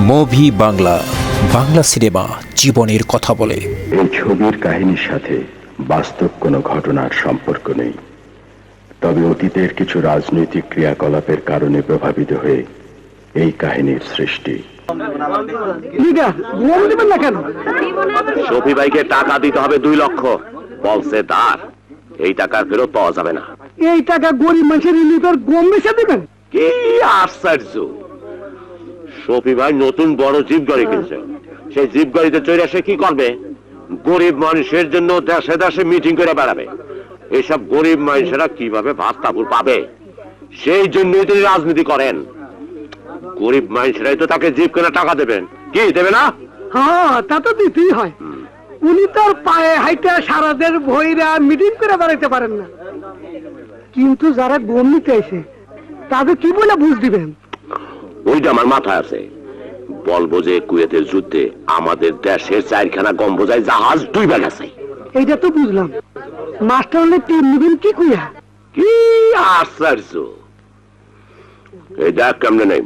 Movie Bangla, Bangla cinema জীবনের কথা বলে। এই ছবির কাহিনীর সাথে বাস্তব কোনো ঘটনার সম্পর্ক নেই, তবে অতীতের কিছু রাজনৈতিক ক্রিয়াকলাপের কারণে প্রভাবিত হয়ে এই কাহিনীর সৃষ্টি। শফি ভাইকে টাকা দিতে হবে 2 লক্ষ, বলছে তার এই টাকা ফেরত পাওয়া যাবে না। এই টাকা গরিব মানুষের রিলিফের গম বেচে দিবেন? কি আশ্চর্য! শফি ভাই নতুন বড় জিপ গাড়ি কিনছে, সেই জিপ গাড়িতে চড়ে সে কি করবে? গরিব মানুষের জন্য দেশে দেশে মিটিং করে বেড়াবে। এসব গরিব মানুষেরা কিভাবে ভাত কাপড় পাবে, সেই জন্যই তিনি রাজনীতি করেন। গরিব মানুষেরাই তো তাকে জিপ কেনা টাকা দেবেন, কি দেবে না? হ্যাঁ, তা তো দিতেই হয়। উনি তো আর পায়ে হাইটা সারাদের ভইরা মিটিং করে বেড়াইতে পারেন না, কিন্তু যারা গম নিতে আসে তাদের কি বলে বুঝ দিবেন? ওইটা আমার মাথায় আছে। বলবো যে কুয়েতের যুদ্ধে আমাদের দেশের 4খানা গম বোঝাই জাহাজ ডুবে গেছে। এইটা তো বুঝলাম, মাস্টার হলে টিম নিবেন কি কুইয়া? কি আশ্চর্য! এই দেখ কেমনে নেই।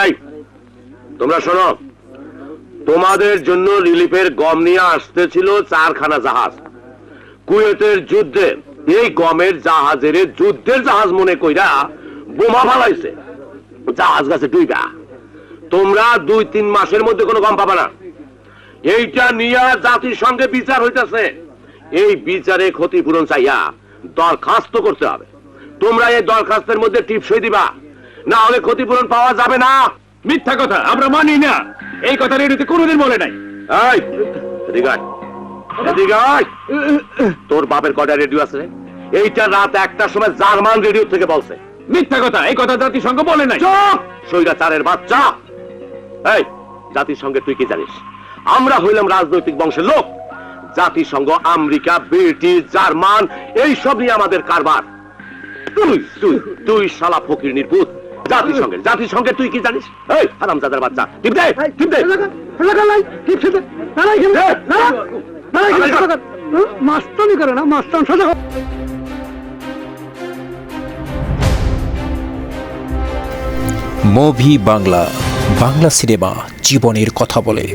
এই তোমরা শোনো, তোমাদের জন্য রিলিফের গম নিয়ে আসতেছিল 4খানা জাহাজ। কুয়েতের যুদ্ধে এই গমের জাহাজের যুদ্ধের জাহাজ মনে কইরা বোমা ফালাইছে, জাহাজ গাছে ডুইবা। তোমরা 2-3 মাসের মধ্যে কোনো গম পাবা না। এইটা নিয়ে জাতিসংঘে বিচার হইতেছে। এই বিচারে ক্ষতিপূরণ চাইয়া দরখাস্ত করতে হবে। তোমরা এই দরখাস্তের মধ্যে টিপসই দিবা, না হলে ক্ষতিপূরণ পাওয়া যাবে না। মিথ্যা কথা, আমরা মানি না। এই কথা রেডিওতে কোনোদিন বলে নাই। এই এদিকে আয়, এদিকে আয়। তোর বাপের কয়টা রেডিও আছে রে? এইটা রাত 1টার সময় জার্মান রেডিও থেকে বলছে। মিথ্যা কথা, এই কথা জাতিসংঘ বলে নাই। চুপ! সৈরাচারের বাচ্চা। এই জাতিসংঘে তুই কি জানিস? আমরা হইলাম রাজনৈতিক বংশের লোক। জাতিসংঘ আমেরিকা, ব্রিটিশ, জার্মান এইসব নিয়ে আমাদের কারবার। তুই তুই তুই শালা ফকির নির্বুত। জাতিসংঘে তুই কি জানিস? এই হারামজাদার বাচ্চা, টিপ দে, টিপ দে। মাস্তানি করে না, মাস্তান সোজা। মুভি বাংলা, বাংলা সিনেমা জীবনের কথা বলে।